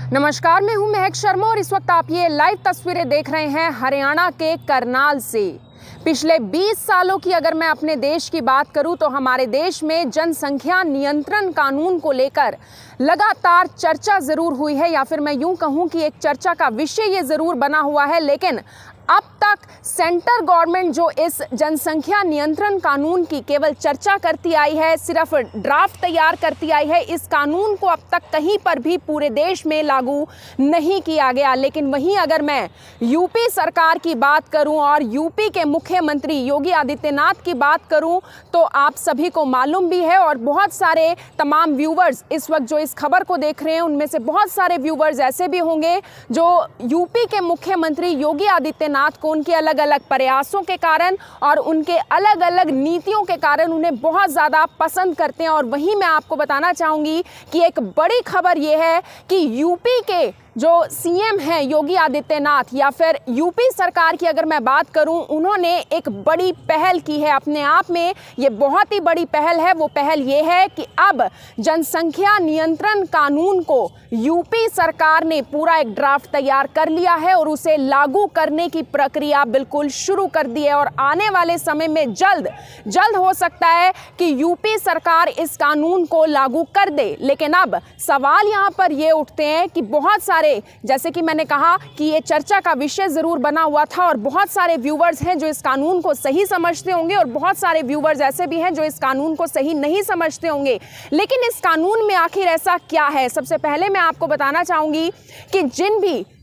नमस्कार, मैं हूं महक शर्मा और इस वक्त आप ये लाइव तस्वीरें देख रहे हैं हरियाणा के करनाल से। पिछले 20 सालों की अगर मैं अपने देश की बात करूं तो हमारे देश में जनसंख्या नियंत्रण कानून को लेकर लगातार चर्चा जरूर हुई है, या फिर मैं यूं कहूं कि एक चर्चा का विषय ये जरूर बना हुआ है। लेकिन अब तक सेंट्रल गवर्नमेंट जो इस जनसंख्या नियंत्रण कानून की केवल चर्चा करती आई है, सिर्फ ड्राफ्ट तैयार करती आई है, इस कानून को अब तक कहीं पर भी पूरे देश में लागू नहीं किया गया। लेकिन वहीं अगर मैं यूपी सरकार की बात करूं और यूपी के मुख्यमंत्री योगी आदित्यनाथ की बात करूं तो आप सभी को मालूम भी है और बहुत सारे तमाम व्यूवर्स इस वक्त जो इस खबर को देख रहे हैं उनमें से बहुत सारे व्यूवर्स ऐसे भी होंगे जो यूपी के मुख्यमंत्री योगी आदित्यनाथ को उनके अलग अलग प्रयासों के कारण और उनके अलग अलग नीतियों के कारण उन्हें बहुत ज़्यादा पसंद करते हैं। और वहीं मैं आपको बताना चाहूँगी कि एक बड़ी खबर यह है कि यूपी के जो सीएम हैं योगी आदित्यनाथ, या फिर यूपी सरकार की अगर मैं बात करूं, उन्होंने एक बड़ी पहल की है। अपने आप में ये बहुत ही बड़ी पहल है। वो पहल ये है कि अब जनसंख्या नियंत्रण कानून को यूपी सरकार ने पूरा एक ड्राफ्ट तैयार कर लिया है और उसे लागू करने की प्रक्रिया बिल्कुल शुरू कर दी है। और आने वाले समय में जल्द हो सकता है कि यूपी सरकार इस कानून को लागू कर दे। लेकिन अब सवाल यहाँ पर ये उठते हैं कि बहुत सारे, जैसे कि मैंने कहा कि ये चर्चा का विषय जरूर बना हुआ था और बहुत सारे व्यूवर्स हैं जो इस कानून को सही समझते होंगे और बहुत सारे व्यूवर्स ऐसे भी हैं जो इस कानून को सही नहीं समझते होंगे। लेकिन इस कानून में आखिर ऐसा क्या है? सबसे पहले मैं आपको बताना चाहूंगी कि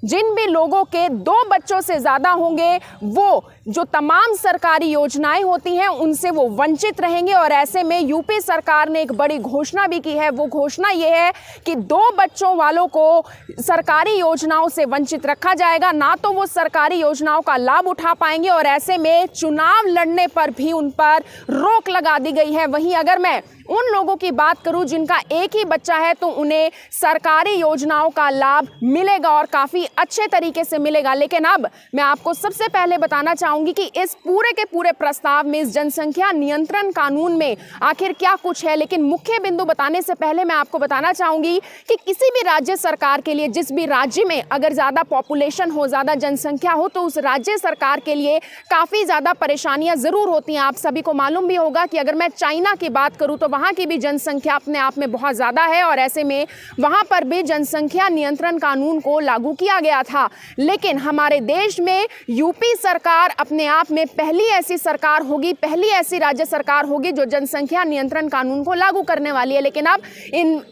जिन भी लोगों के 2 बच्चों से ज्यादा होंगे वो जो तमाम सरकारी योजनाएं होती हैं उनसे वो वंचित रहेंगे। और ऐसे में यूपी सरकार ने एक बड़ी घोषणा भी की है। वो घोषणा ये है कि 2 बच्चों वालों को सरकारी योजनाओं से वंचित रखा जाएगा, ना तो वो सरकारी योजनाओं का लाभ उठा पाएंगे और ऐसे में चुनाव लड़ने पर भी उन पर रोक लगा दी गई है। वहीं अगर मैं उन लोगों की बात करूं जिनका एक ही बच्चा है तो उन्हें सरकारी योजनाओं का लाभ मिलेगा और काफी अच्छे तरीके से मिलेगा। लेकिन अब मैं आपको सबसे पहले बताना चाहूंगी कि इस पूरे के पूरे प्रस्ताव में, इस जनसंख्या नियंत्रण कानून में आखिर क्या कुछ है। लेकिन मुख्य बिंदु बताने से पहले मैं आपको बताना चाहूंगी कि किसी भी राज्य सरकार के लिए, जिस भी राज्य में अगर ज्यादा पॉपुलेशन हो, ज्यादा जनसंख्या हो, तो उस राज्य सरकार के लिए काफी ज्यादा परेशानियां जरूर होती हैं। आप सभी को मालूम भी होगा कि अगर मैं चाइना की बात करूं तो वहां की भी जनसंख्या अपने आप में बहुत ज्यादा है और ऐसे में वहां पर भी जनसंख्या नियंत्रण कानून को लागू किया गया था। लेकिन हमारे देश में यूपी सरकार अपने आप में पहली ऐसी सरकार होगी, पहली ऐसी राज्य सरकार होगी जो जनसंख्या नियंत्रण कानून को लागू करने वाली है। लेकिन अब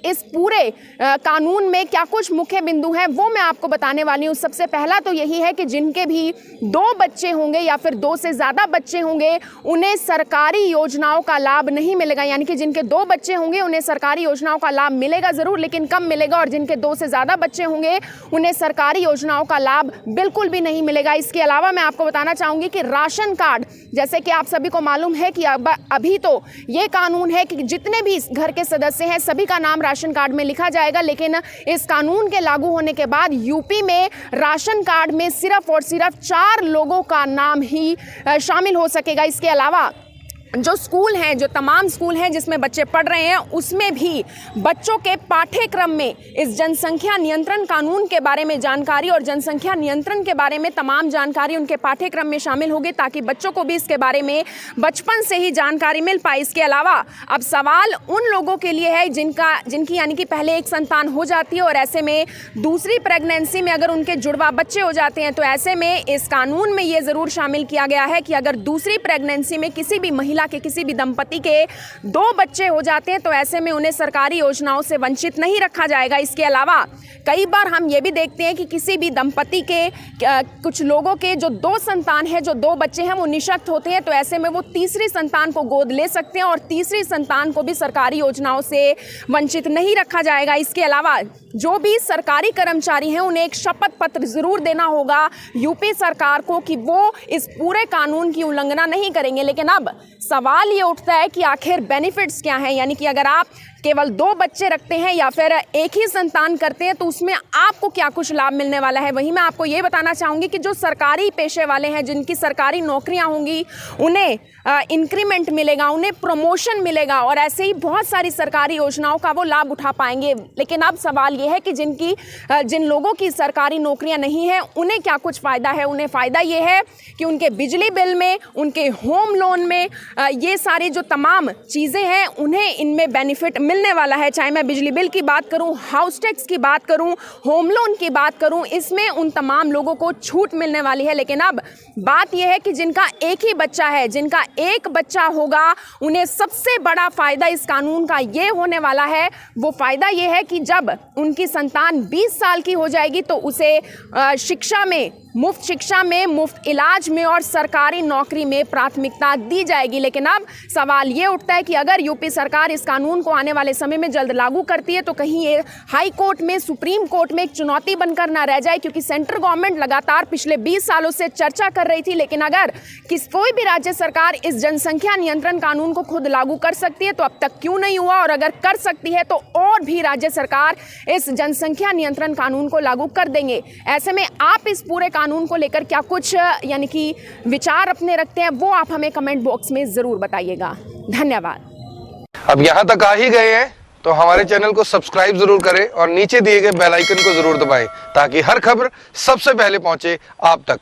इस पूरे कानून में क्या कुछ मुख्य बिंदु हैं वो मैं आपको बताने वाली हूँ। सबसे पहला तो यही है कि जिनके भी 2 बच्चे होंगे या फिर 2 से ज्यादा बच्चे होंगे उन्हें सरकारी योजनाओं का लाभ नहीं मिलेगा। यानी कि जिनके 2 बच्चे होंगे उन्हें सरकारी योजनाओं का लाभ मिलेगा जरूर, लेकिन कम मिलेगा। और जिनके 2 से ज्यादा बच्चे होंगे उन्हें सरकारी योजनाओं का लाभ बिल्कुल भी नहीं मिलेगा। इसके अलावा मैं आपको बताना चाहूंगी कि राशन कार्ड, जैसे कि आप सभी को मालूम है कि अभी तो ये कानून है कि जितने भी घर के सदस्य हैं सभी का नाम राशन कार्ड में लिखा जाएगा। लेकिन इस कानून के लागू होने के बाद यूपी में राशन कार्ड में सिर्फ और सिर्फ 4 लोगों का नाम ही शामिल हो सकेगा। इसके अलावा जो स्कूल हैं, जो तमाम स्कूल हैं जिसमें बच्चे पढ़ रहे हैं, उसमें भी बच्चों के पाठ्यक्रम में इस जनसंख्या नियंत्रण कानून के बारे में जानकारी और जनसंख्या नियंत्रण के बारे में तमाम जानकारी उनके पाठ्यक्रम में शामिल होगी ताकि बच्चों को भी इसके बारे में बचपन से ही जानकारी मिल पाए। इसके अलावा अब सवाल उन लोगों के लिए है जिनकी यानी कि पहले एक संतान हो जाती है और ऐसे में दूसरी प्रेगनेंसी में अगर उनके जुड़वा बच्चे हो जाते हैं, तो ऐसे में इस कानून में ये जरूर शामिल किया गया है कि अगर दूसरी प्रेगनेंसी में किसी भी महिला के, किसी भी दंपति के 2 बच्चे हो जाते हैं तो ऐसे में उन्हें सरकारी योजनाओं से वंचित नहीं रखा जाएगा। इसके अलावा कई बार हम ये भी देखते हैं कि किसी भी दंपति के कुछ लोगों के जो 2 संतान है, जो 2 बच्चे हैं वो निःशक्त होते हैं, तो ऐसे में वो तीसरी संतान को गोद ले सकते हैं और तीसरी संतान को भी सरकारी योजनाओं से वंचित नहीं रखा जाएगा। इसके अलावा जो भी सरकारी कर्मचारी हैं उन्हें एक शपथ पत्र जरूर देना होगा यूपी सरकार को कि वो इस पूरे कानून की उल्लंघना नहीं करेंगे। लेकिन अब सवाल ये उठता है कि आखिर बेनिफिट्स क्या हैं। यानी कि अगर आप केवल 2 बच्चे रखते हैं या फिर एक ही संतान करते हैं तो उसमें आपको क्या कुछ लाभ मिलने वाला है। वहीं मैं आपको ये बताना चाहूँगी कि जो सरकारी पेशे वाले हैं, जिनकी सरकारी नौकरियाँ होंगी, उन्हें इंक्रीमेंट मिलेगा, उन्हें प्रमोशन मिलेगा और ऐसे ही बहुत सारी सरकारी योजनाओं का वो लाभ उठा पाएंगे। लेकिन अब सवाल ये है कि जिन लोगों की सरकारी नौकरियां नहीं हैं उन्हें क्या कुछ फ़ायदा है। उन्हें फ़ायदा ये है कि उनके बिजली बिल में, उनके होम लोन में, ये सारी जो तमाम चीज़ें हैं उन्हें इनमें बेनिफिट मिलने वाला है। चाहे मैं बिजली बिल की बात करूँ, हाउस टैक्स की बात करूँ, होम लोन की बात करूँ, इसमें उन तमाम लोगों को छूट मिलने वाली है। लेकिन अब बात यह है कि जिनका एक ही बच्चा है, जिनका एक बच्चा होगा, उन्हें सबसे बड़ा फायदा इस कानून का ये होने वाला है। वो फायदा ये है कि जब उनकी संतान 20 साल की हो जाएगी तो उसे शिक्षा में, मुफ्त शिक्षा में, मुफ्त इलाज में और सरकारी नौकरी में प्राथमिकता दी जाएगी। लेकिन अब सवाल ये उठता है कि अगर यूपी सरकार इस कानून को आने वाले समय में जल्द लागू करती है तो कहीं ये हाई कोर्ट में, सुप्रीम कोर्ट में एक चुनौती बनकर ना रह जाए, क्योंकि सेंट्रल गवर्नमेंट लगातार पिछले 20 सालों से चर्चा कर रही थी। लेकिन अगर कोई भी राज्य सरकार इस जनसंख्या नियंत्रण कानून को खुद लागू कर सकती है तो अब तक क्यों नहीं हुआ, और अगर कर सकती है तो और भी राज्य सरकार इस जनसंख्या नियंत्रण कानून को लागू कर देंगे। ऐसे में आप इस पूरे कानून को लेकर क्या कुछ यानी कि विचार अपने रखते हैं, वो आप हमें कमेंट बॉक्स में जरूर बताइएगा। धन्यवाद। अब यहाँ तक आ ही गए हैं तो हमारे चैनल को सब्सक्राइब जरूर करें और नीचे दिए गए बेल आइकन को जरूर दबाएं ताकि हर खबर सबसे पहले पहुंचे आप तक।